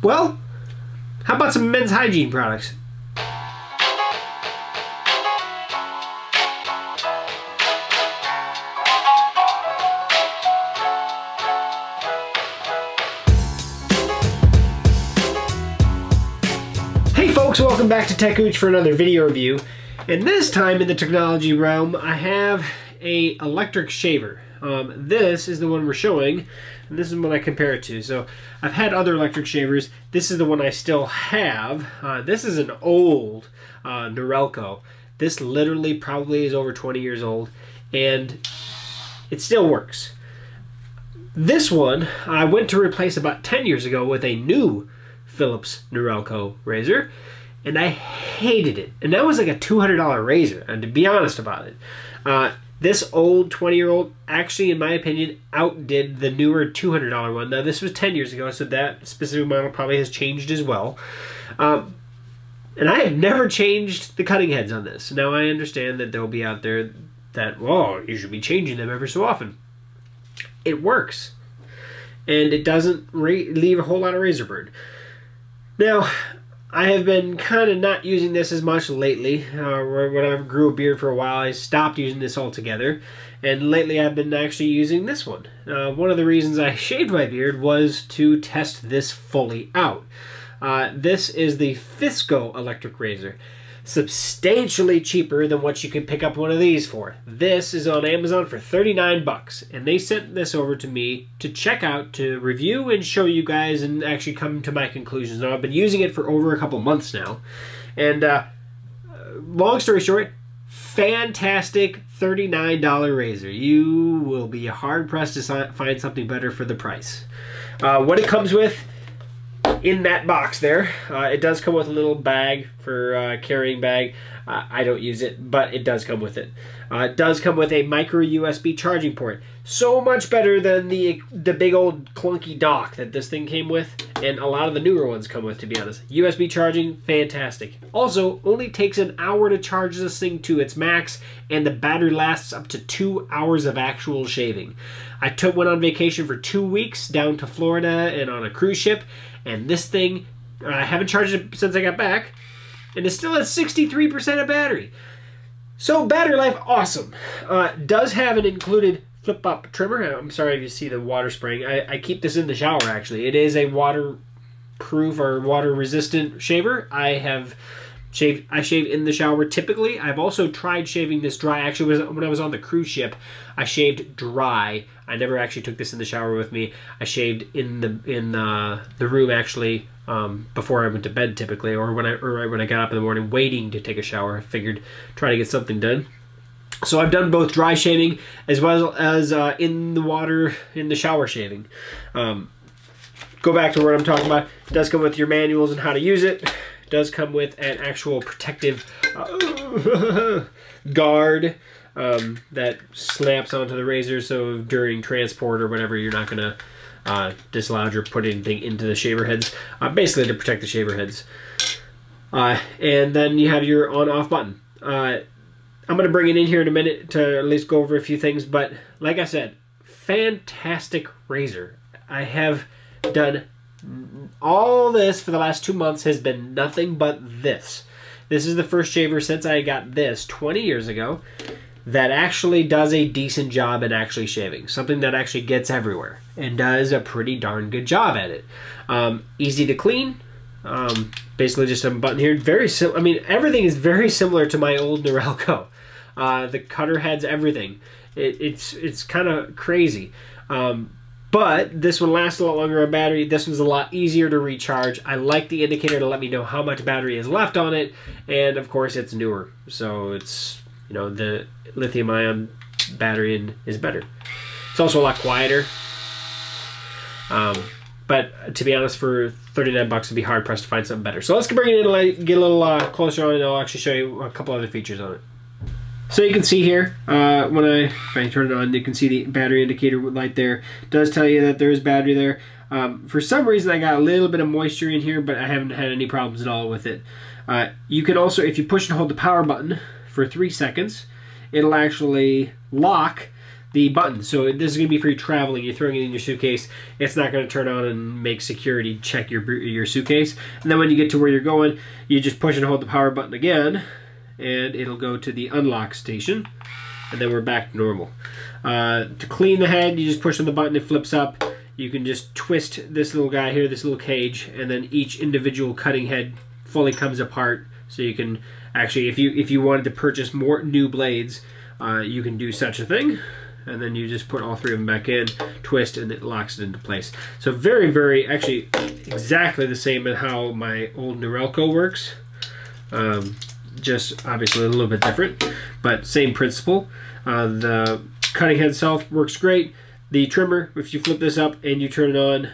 Well, how about some men's hygiene products? Hey folks, welcome back to techgooch for another video review. And this time in the technology realm, I have a electric shaver. This is the one we're showing, and this is what I compare it to. So I've had other electric shavers. This is the one I still have. This is an old Norelco. This literally probably is over 20 years old, and it still works. This one I went to replace about 10 years ago with a new Philips Norelco razor, and I hated it. And that was like a $200 razor, and to be honest about it, this old 20-year-old actually, in my opinion, outdid the newer $200 one. Now this was 10 years ago, so that specific model probably has changed as well. And I have never changed the cutting heads on this. Now I understand that they'll be out there that, well, you should be changing them ever so often. It works, and it doesn't leave a whole lot of razor burn. Now, I have been kind of not using this as much lately. When I grew a beard for a while, I stopped using this altogether. And lately I've been actually using this one. One of the reasons I shaved my beard was to test this fully out. This is the Phisco electric razor. Substantially cheaper than what you can pick up one of these for. This is on Amazon for 39 bucks, and they sent this over to me to check out, to review and show you guys and actually come to my conclusions. Now I've been using it for over a couple months now, and long story short, fantastic $39 razor. You will be hard pressed to find something better for the price. What it comes with in that box there, it does come with a little bag for carrying bag. I don't use it, but it does come with it. It does come with a micro USB charging port. So much better than the big old clunky dock that this thing came with, and a lot of the newer ones come with, to be honest. USB charging, fantastic. Also, only takes an hour to charge this thing to its max, and the battery lasts up to 2 hours of actual shaving. I went on vacation for 2 weeks down to Florida and on a cruise ship, and this thing, I haven't charged it since I got back, and it's still at 63% of battery. So battery life, awesome. Does have an included flip-up trimmer. I'm sorry if you see the water spraying. I keep this in the shower, actually. It is a waterproof or water-resistant shaver. I shave in the shower typically. I've also tried shaving this dry. Actually, when I was on the cruise ship, I shaved dry. I never actually took this in the shower with me. I shaved in the room actually before I went to bed typically, or right when I got up in the morning waiting to take a shower. I figured try to get something done. So I've done both dry shaving as well as in the water in the shower shaving. Go back to what I'm talking about. It does come with your manuals on how to use it. It does come with an actual protective guard that snaps onto the razor, so during transport or whatever, you're not going to dislodge or put anything into the shaver heads. Basically to protect the shaver heads. And then you have your on-off button. I'm going to bring it in here in a minute to at least go over a few things, but like I said, fantastic razor. I have done all this for the last 2 months, has been nothing but this. This is the first shaver since I got this 20 years ago that actually does a decent job in actually shaving. Something that actually gets everywhere and does a pretty darn good job at it. Easy to clean. Basically just a button here. I mean, everything is very similar to my old Norelco. The cutter heads, everything. It's kind of crazy. But this one lasts a lot longer on battery. This one's a lot easier to recharge. I like the indicator to let me know how much battery is left on it. And of course it's newer. So it's, you know, the lithium ion battery is better. It's also a lot quieter. But to be honest, for 39 bucks, it'd be hard pressed to find something better. So let's bring it in and get a little closer on it, and I'll actually show you a couple other features on it. So you can see here, if I turn it on, you can see the battery indicator light there. It does tell you that there is battery there. For some reason, I got a little bit of moisture in here, but I haven't had any problems at all with it. You can also, if you push and hold the power button for 3 seconds, it'll actually lock the button. So this is going to be for you traveling. You're throwing it in your suitcase. It's not going to turn on and make security check your suitcase. And then when you get to where you're going, you just push and hold the power button again, and it'll go to the unlock station. And then we're back to normal. To clean the head, you just push on the button, it flips up. You can just twist this little guy here, this little cage, and then each individual cutting head fully comes apart. So you can actually, if you wanted to purchase more new blades, you can do such a thing. And then you just put all three of them back in, twist, and it locks it into place. So very, very, actually exactly the same as how my old Norelco works. Just obviously a little bit different, but same principle. The cutting head itself works great. The trimmer, if you flip this up and you turn it on,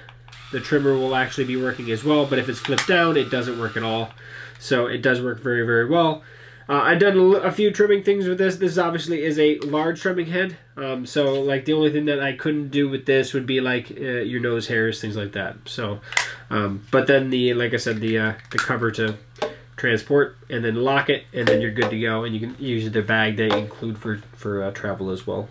the trimmer will actually be working as well, but if it's flipped down, it doesn't work at all. So it does work very, very well. I've done a few trimming things with this. This obviously is a large trimming head. So like the only thing that I couldn't do with this would be like your nose hairs, things like that. So, but then like I said, the cover to transport, and then lock it, and then you're good to go. And you can use the bag they include for travel as well.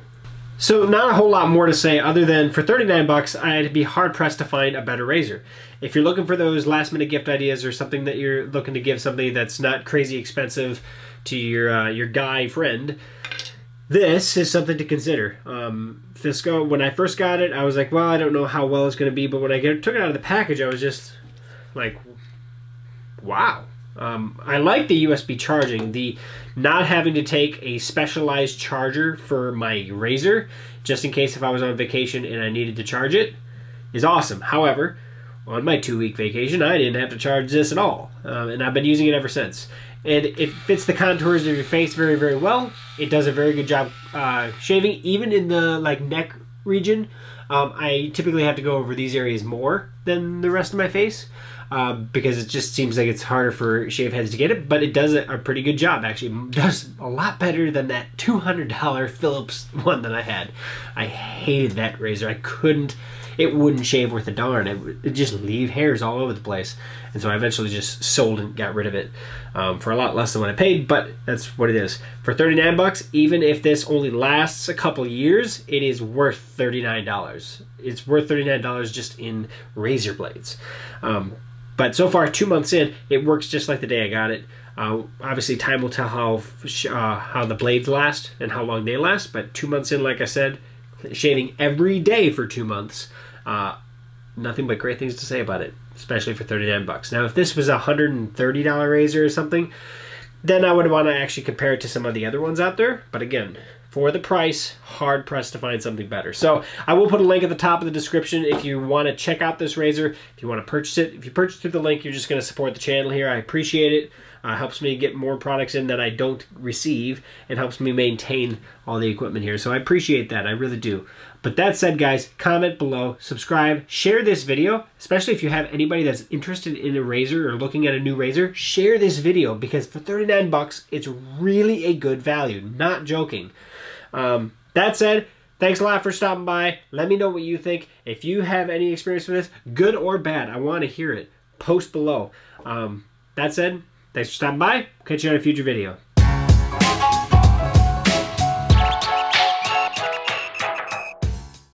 So not a whole lot more to say other than for 39 bucks, I'd be hard pressed to find a better razor. If you're looking for those last minute gift ideas or something that you're looking to give somebody that's not crazy expensive to your guy friend, this is something to consider. Phisco, when I first got it, I was like, well, I don't know how well it's going to be, but when I took it out of the package, I was just like, wow. I like the USB charging. The not having to take a specialized charger for my razor, just in case if I was on vacation and I needed to charge it, is awesome. However, on my 2-week vacation, I didn't have to charge this at all. And I've been using it ever since. And it fits the contours of your face very, very well. It does a very good job shaving, even in the neck region. I typically have to go over these areas more than the rest of my face. Because it just seems like it's harder for shave heads to get it, but it does a pretty good job. Actually, it does a lot better than that $200 Philips one that I had. I hated that razor. I couldn't, it wouldn't shave worth a darn. It would just leave hairs all over the place. And so I eventually just sold and got rid of it for a lot less than what I paid, but that's what it is. For 39 bucks, even if this only lasts a couple years, it is worth $39. It's worth $39 just in razor blades. But so far, 2 months in, it works just like the day I got it. Obviously, time will tell how the blades last and how long they last. But 2 months in, like I said, shaving every day for 2 months, nothing but great things to say about it, especially for 39 bucks. Now, if this was a $130 razor or something, then I would want to actually compare it to some of the other ones out there. But again, for the price, hard pressed to find something better. So I will put a link at the top of the description if you want to check out this razor, if you want to purchase it. If you purchase through the link, you're just going to support the channel here. I appreciate it. Helps me get more products in that I don't receive, and helps me maintain all the equipment here. So I appreciate that. I really do. But that said, guys, comment below, subscribe, share this video, especially if you have anybody that's interested in a razor or looking at a new razor. Share this video, because for 39 bucks, it's really a good value. Not joking. That said, thanks a lot for stopping by. Let me know what you think. If you have any experience with this, good or bad, I want to hear it. Post below. That said, thanks for stopping by. Catch you on a future video.